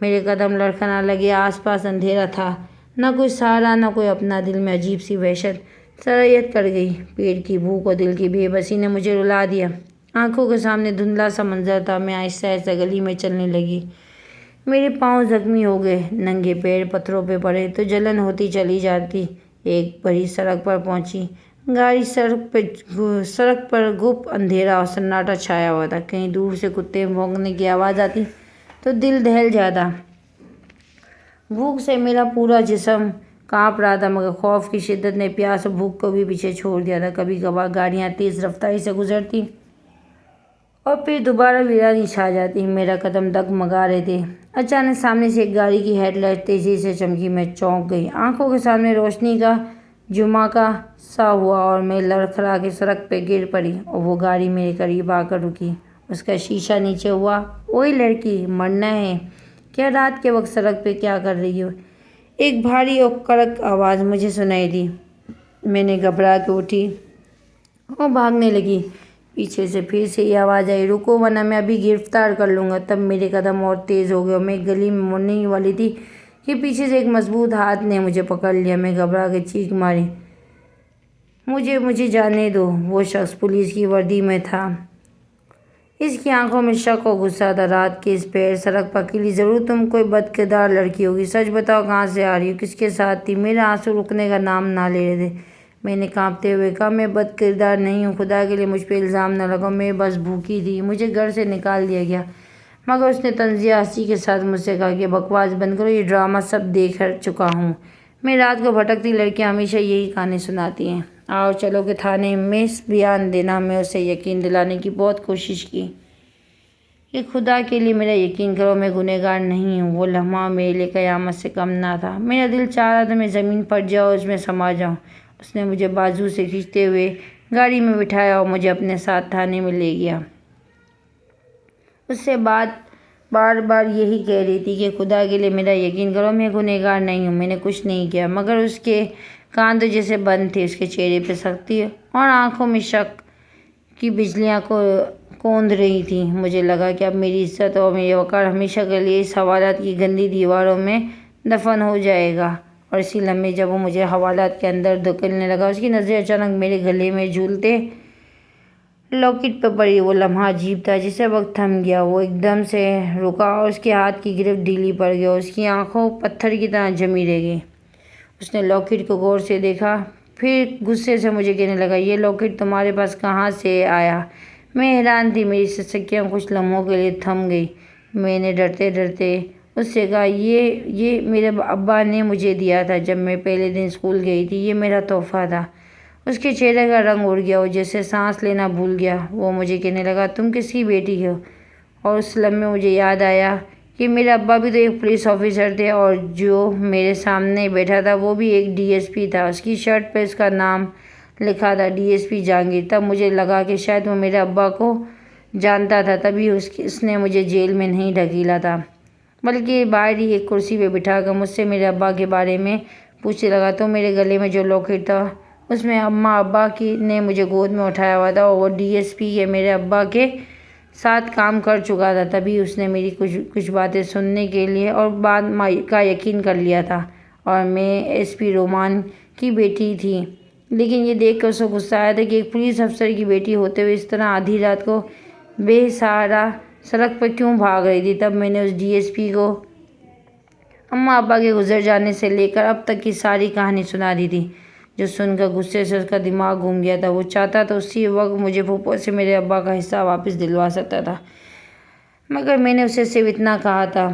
میرے قدم لڑکھڑانے لگے، آس پاس اندھیرا تھا، نہ کوئی سہارا، نہ کوئی اپنا۔ دل میں عجیب سی وحشت سرایت کر گئی۔ پیٹ کی بھوک اور دل کی بے بسی نے مجھے رلا دیا۔ آنکھوں کے سامنے دھندلا سا منظر تھا۔ میں آہستہ آہستہ گلی میں چلنے لگی۔ میرے پاؤں زخمی ہو گئے، ننگے پیر پتھروں پہ پڑے تو جلن ہوتی چلی جاتی۔ ایک بڑی سڑک پر پہنچی۔ گاڑی سڑک پر گپ اندھیرا اور سناٹا چھایا ہوا تھا۔ کہیں دور سے کتے بھونکنے کی آواز آتی تو دل دہل جاتا۔ بھوک سے میرا پورا جسم کانپ رہا تھا، مگر خوف کی شدت نے پیاس اور بھوک کو بھی پیچھے چھوڑ دیا تھا۔ کبھی کبھار گاڑیاں تیز رفتاری سے گزرتی اور پھر دوبارہ ویرانی چھا جاتی۔ میرا قدم ڈگمگا رہے تھے۔ اچانک سامنے سے ایک گاڑی کی ہیڈ لائٹ تیزی سے چمکی۔ میں چونک گئی۔ آنکھوں کے سامنے روشنی کا جھماکا سا ہوا اور میں لڑکھڑا کے سڑک پہ گر پڑی اور وہ گاڑی میرے قریب آ کر رکی۔ اس کا شیشہ نیچے ہوا۔ اوئے لڑکی، مرنا ہے کیا؟ رات کے وقت سڑک پہ کیا کر رہی ہو؟ ایک بھاری اور کڑک آواز مجھے سنائی دی۔ میں نے گھبرا کے اٹھی اور بھاگنے لگی۔ پیچھے سے پھر سے یہ آواز آئی، رکو ورنہ میں ابھی گرفتار کر لوں گا۔ تب میرے قدم اور تیز ہو گئے اور میں گلی میں مڑنے ہی والی تھی کہ پیچھے سے ایک مضبوط ہاتھ نے مجھے پکڑ لیا۔ میں گھبرا کے چیخ ماری، مجھے جانے دو۔ وہ شخص پولیس کی وردی میں تھا۔ اس کی آنکھوں میں شک اور غصہ تھا۔ رات کے اس پیر سڑک پر اکیلی، ضرور تم کوئی بد کردار لڑکی ہوگی۔ سچ بتاؤ، کہاں سے آ رہی ہو؟ کس کے ساتھ تھی؟ میرے آنسو رکنے کا نام نہ لے رہے تھے۔ میں نے کانپتے ہوئے کہا، میں بد کردار نہیں ہوں، خدا کے لیے مجھ پہ الزام نہ لگاؤ، میں بس بھوکی تھی۔ مجھے گھر سے نکال دیا گیا۔ مگر اس نے طنزیہ ہنسی کے ساتھ مجھ سے کہا کہ بکواس بند کرو، یہ ڈرامہ سب دیکھ چکا ہوں۔ میں رات کو بھٹکتی لڑکیاں ہمیشہ یہی کہانی سناتی ہیں۔ آؤ چلو کہ تھانے میں بیان دینا۔ میں اسے یقین دلانے کی بہت کوشش کی کہ خدا کے لیے میرا یقین کرو، میں گنہگار نہیں ہوں۔ وہ لمحہ میرے لیے قیامت سے کم نہ تھا۔ میرا دل چاہ رہا تھا میں زمین پر جاؤں، اس میں سما جاؤں۔ اس نے مجھے بازو سے کھینچتے ہوئے گاڑی میں بٹھایا اور مجھے اپنے ساتھ تھانے میں لے گیا۔ اس سے بار بار یہی کہہ رہی تھی کہ خدا کے لیے میرا یقین کرو، میں گنہگار نہیں ہوں، میں نے کچھ نہیں کیا۔ مگر اس کے کان تو جیسے بند تھے، اس کے چہرے پہ سختی اور آنکھوں میں شک کی بجلیاں کوند رہی تھیں۔ مجھے لگا کہ اب میری عزت اور میری وقار ہمیشہ کے لیے اس حوالات کی گندی دیواروں میں دفن ہو جائے گا۔ اور اسی لمحے جب وہ مجھے حوالات کے اندر دھکیلنے لگا، اس کی نظریں اچانک میرے گلے میں جھولتے لاکٹ پہ پڑی۔ وہ لمحہ عجیب تھا، جسے وقت تھم گیا۔ وہ ایک دم سے رکا اور اس کے ہاتھ کی گرفت ڈھیلی پڑ گئی اور اس کی آنکھوں پتھر کی طرح جمی رہ گئی۔ اس نے لاکٹ کو غور سے دیکھا، پھر غصے سے مجھے کہنے لگا، یہ لاکٹ تمہارے پاس کہاں سے آیا؟ میں حیران تھی، میری سسکیاں کچھ لمحوں کے لیے تھم گئی۔ میں نے ڈرتے ڈرتے اس سے کہا، یہ میرے ابا نے مجھے دیا تھا جب میں پہلے دن اسکول گئی تھی، یہ میرا تحفہ تھا۔ اس کے چہرے کا رنگ اڑ گیا، وہ جیسے سانس لینا بھول گیا۔ وہ مجھے کہنے لگا، تم کس کی بیٹی ہو؟ اور اس لمحے مجھے یاد آیا کہ میرے ابا بھی تو ایک پولیس آفیسر تھے اور جو میرے سامنے بیٹھا تھا وہ بھی ایک ڈی ایس پی تھا۔ اس کی شرٹ پہ اس کا نام لکھا تھا، ڈی ایس پی جہانگیر۔ تب مجھے لگا کہ شاید وہ میرے ابا کو جانتا تھا، تبھی اس نے مجھے جیل میں نہیں ڈھکیلا تھا، بلکہ باہر ہی ایک کرسی پہ بٹھا کر مجھ سے میرے ابا کے بارے میں پوچھنے لگا۔ تو میرے گلے میں جو لاکٹ تھا، اس میں ابا نے مجھے گود میں اٹھایا ہوا تھا اور وہ ڈی ایس پی کے میرے ابا کے ساتھ کام کر چکا تھا۔ تبھی اس نے میری کچھ باتیں سننے کے لیے اور بات کا یقین کر لیا تھا اور میں ایس پی رومان کی بیٹی تھی۔ لیکن یہ دیکھ کر اسے غصہ آیا تھا کہ ایک پولیس افسر کی بیٹی ہوتے ہوئے اس طرح آدھی رات کو بے سہارا سڑک پر کیوں بھاگ رہی تھی۔ تب میں نے اس ڈی ایس پی کو ابا کے گزر جانے سے لے کر اب تک کی ساری کہانی سنا دی تھی، جو سن کر غصے سے اس کا دماغ گھوم گیا تھا۔ وہ چاہتا تو اسی وقت مجھے پھپھو سے میرے ابا کا حصہ واپس دلوا سکتا تھا، مگر میں نے اسے صرف اتنا کہا تھا،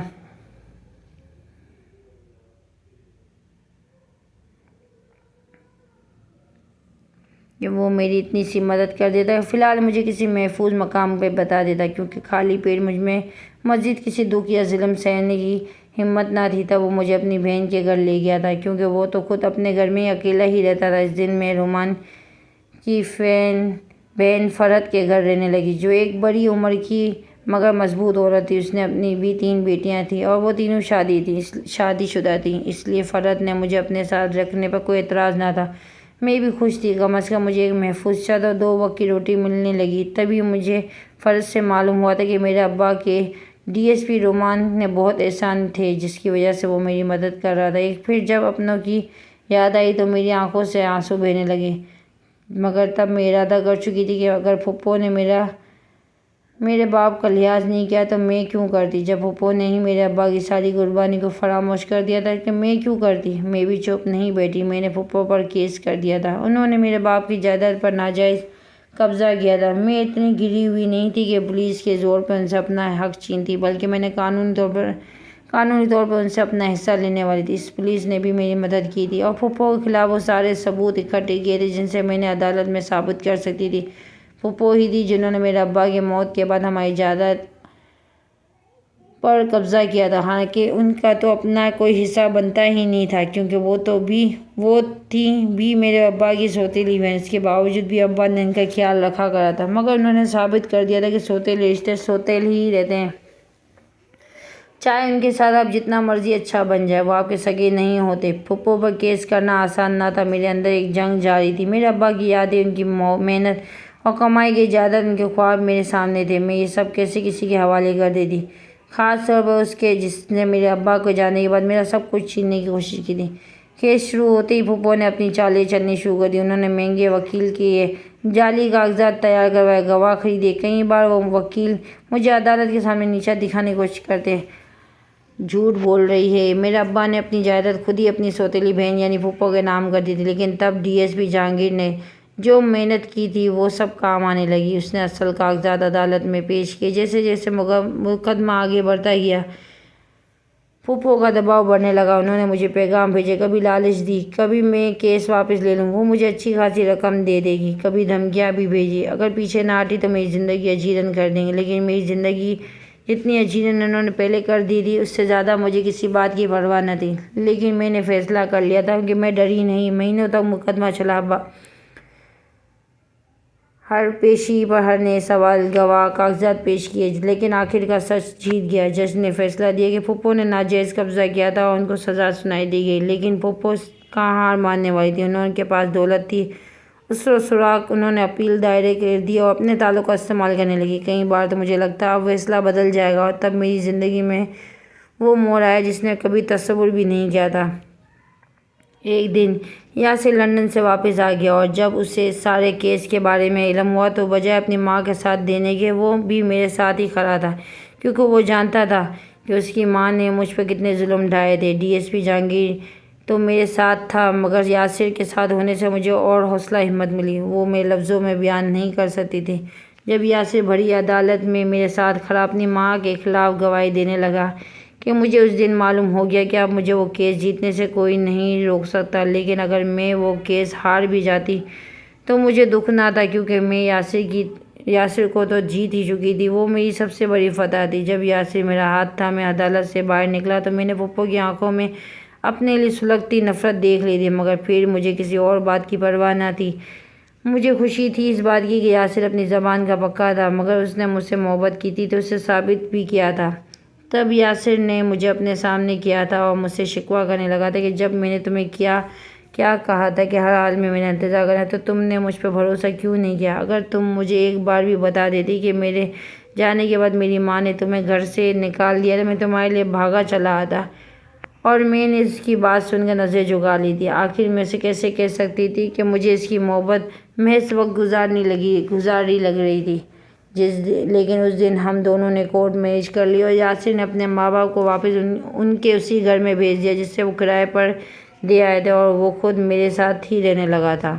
کہ وہ میری اتنی سی مدد کر دیتا کہ فی الحال مجھے کسی محفوظ مقام پہ بتا دیتا، کیونکہ خالی پیٹ مجھ میں مزید کسی دکھ یا ظلم سہنے کی ہمت نہ تھی تب وہ مجھے اپنی بہن کے گھر لے گیا تھا، کیونکہ وہ تو خود اپنے گھر میں اکیلا ہی رہتا تھا۔ اس دن میں رومان کی بہن فرحت کے گھر رہنے لگی، جو ایک بڑی عمر کی مگر مضبوط عورت تھی۔ اس نے اپنی بھی 3 بیٹیاں تھیں اور وہ تینوں شادی شدہ تھیں، اس لیے فرحت نے مجھے اپنے ساتھ رکھنے پر کوئی اعتراض نہ تھا۔ میں بھی خوش تھی، کم از کم مجھے ایک محفوظ چھت اور 2 وقت کی روٹی ملنے لگی۔ تبھی مجھے فرحت سے معلوم ہوا تھا کہ میرے ابا کے DSP رومان نے بہت احسان تھے، جس کی وجہ سے وہ میری مدد کر رہا تھا۔ ایک پھر جب اپنوں کی یاد آئی تو میری آنکھوں سے آنسو بہنے لگے، مگر تب میں ارادہ کر چکی تھی کہ اگر پھپھو نے میرے باپ کا لحاظ نہیں کیا تو میں کیوں کرتی۔ جب پھپھو نے ہی میرے ابا کی ساری قربانی کو فراموش کر دیا تھا کہ میں کیوں کرتی۔ میں بھی چپ نہیں بیٹھی، میں نے پھپھو پر کیس کر دیا تھا۔ انہوں نے میرے باپ کی جائیداد پر ناجائز قبضہ کیا تھا۔ میں اتنی گری ہوئی نہیں تھی کہ پولیس کے زور پر ان سے اپنا حق چھینتی، بلکہ میں نے قانونی طور پر ان سے اپنا حصہ لینے والی تھی۔ اس پولیس نے بھی میری مدد کی تھی اور پھپھو کے خلاف وہ سارے ثبوت اکٹھے کیے تھے جن سے میں نے عدالت میں ثابت کر سکتی تھی۔ پھپھو ہی تھی جنہوں نے میرے ابا کی موت کے بعد ہماری جائیداد پر قبضہ کیا تھا، حالانکہ ان کا تو اپنا کوئی حصہ بنتا ہی نہیں تھا، کیونکہ وہ تھیں بھی میرے ابا کی سوتیلی بہن۔ اس کے باوجود بھی ابا نے ان کا خیال رکھا کرا تھا، مگر انہوں نے ثابت کر دیا تھا کہ سوتیلے رشتے سوتیل ہی رہتے ہیں، چاہے ان کے ساتھ آپ جتنا مرضی اچھا بن جائے، وہ آپ کے سگے نہیں ہوتے۔ پھپھو پر کیس کرنا آسان نہ تھا، میرے اندر ایک جنگ جاری تھی۔ میرے ابا کی یادیں، ان کی محنت اور کمائی کی جائیداد، ان کے خواب میرے سامنے تھے۔ میں یہ سب کیسے کسی کے حوالے کر دیتی، خاص طور پر اس کے جس نے میرے ابا کو جانے کے بعد میرا سب کچھ چھیننے کی کوشش کی تھی۔ کیس شروع ہوتے ہی پھپھو نے اپنی چالیں چلنی شروع کر دی۔ انہوں نے مہنگے وکیل کیے، جعلی کاغذات تیار کروائے، گواہ خریدے۔ کئی بار وہ وکیل مجھے عدالت کے سامنے نیچا دکھانے کی کوشش کرتے، جھوٹ بول رہی ہے۔ میرے ابا نے اپنی جائیداد خود ہی اپنی سوتیلی بہن یعنی پھپھو کے نام کر دی تھی، لیکن تب DSP جہانگیر نے جو محنت کی تھی وہ سب کام آنے لگی۔ اس نے اصل کاغذات عدالت میں پیش کیے۔ جیسے جیسے مقدمہ آگے بڑھتا گیا، پھپھو کا دباؤ بڑھنے لگا۔ انہوں نے مجھے پیغام بھیجے، کبھی لالچ دی، کبھی میں کیس واپس لے لوں، وہ مجھے اچھی خاصی رقم دے دے گی، کبھی دھمکیاں بھی بھیجی، اگر پیچھے نہ ہٹی تو میری زندگی اجیرن کر دیں گے۔ لیکن میری زندگی جتنی اجیرن انہوں نے پہلے کر دی تھی، اس سے زیادہ مجھے کسی بات کی پرواہ نہ تھی۔ لیکن میں نے فیصلہ کر لیا تھا کہ میں ڈری نہیں۔ مہینوں تک مقدمہ چلا، ہر پیشی پر ہر نئے سوال، گواہ، کاغذات پیش کیے، لیکن آخر کار سچ جیت گیا۔ جج نے فیصلہ دیا کہ پھپھو نے ناجائز قبضہ کیا تھا اور ان کو سزا سنائی دی گئی، لیکن پھپھو کہاں ہار ماننے والی تھی۔ ان کے پاس دولت تھی، اسر و سراغ۔ انہوں نے اپیل دائر کر دی اور اپنے تعلق کا استعمال کرنے لگی۔ کئی بار تو مجھے لگتا اب فیصلہ بدل جائے گا، اور تب میری زندگی میں وہ موڑ آیا جس نے کبھی تصور بھی نہیں کیا تھا۔ ایک دن یاسر لندن سے واپس آ گیا، اور جب اسے سارے کیس کے بارے میں علم ہوا تو بجائے اپنی ماں کا ساتھ دینے کے وہ بھی میرے ساتھ ہی کھڑا تھا، کیونکہ وہ جانتا تھا کہ اس کی ماں نے مجھ پر کتنے ظلم ڈھائے تھے۔ DSP جہانگیر تو میرے ساتھ تھا، مگر یاسر کے ساتھ ہونے سے مجھے اور حوصلہ ہمت ملی، وہ میں لفظوں میں بیان نہیں کر سکتی تھی۔ جب یاسر بڑی عدالت میں میرے ساتھ کھڑا اپنی ماں کے خلاف گواہی دینے لگا کہ مجھے اس دن معلوم ہو گیا کہ اب مجھے وہ کیس جیتنے سے کوئی نہیں روک سکتا، لیکن اگر میں وہ کیس ہار بھی جاتی تو مجھے دکھ نہ تھا، کیونکہ میں یاسر کو تو جیت ہی چکی تھی۔ وہ میری سب سے بڑی فتح تھی۔ جب یاسر میرا ہاتھ تھامے عدالت سے باہر نکلا تو میں نے پھپھو کی آنکھوں میں اپنے لیے سلگتی نفرت دیکھ لی تھی، مگر پھر مجھے کسی اور بات کی پرواہ نہ تھی۔ مجھے خوشی تھی اس بات کی کہ یاسر اپنی زبان کا پکا تھا، مگر اس نے مجھ سے محبت کی تھی تو اسے ثابت بھی کیا تھا۔ تب یاسر نے مجھے اپنے سامنے کیا تھا اور مجھ سے شکوہ کرنے لگا تھا کہ جب میں نے تمہیں کیا کہا تھا کہ ہر حال میں میرا انتظار کرنا، تو تم نے مجھ پہ بھروسہ کیوں نہیں کیا؟ اگر تم مجھے ایک بار بھی بتا دیتی کہ میرے جانے کے بعد میری ماں نے تمہیں گھر سے نکال دیا تو میں تمہارے لیے بھاگا چلا آتا۔ اور میں نے اس کی بات سن کر نظریں جھکا لی تھی۔ آخر میں اسے کیسے کہہ سکتی تھی کہ مجھے اس کی محبت محض وقت گزاری لگ رہی تھی۔ لیکن اس دن ہم دونوں نے کورٹ میرج کر لی، اور یاسر نے اپنے ماں باپ کو واپس ان کے اسی گھر میں بھیج دیا جس سے وہ کرائے پر دے آئے تھے، اور وہ خود میرے ساتھ ہی رہنے لگا تھا۔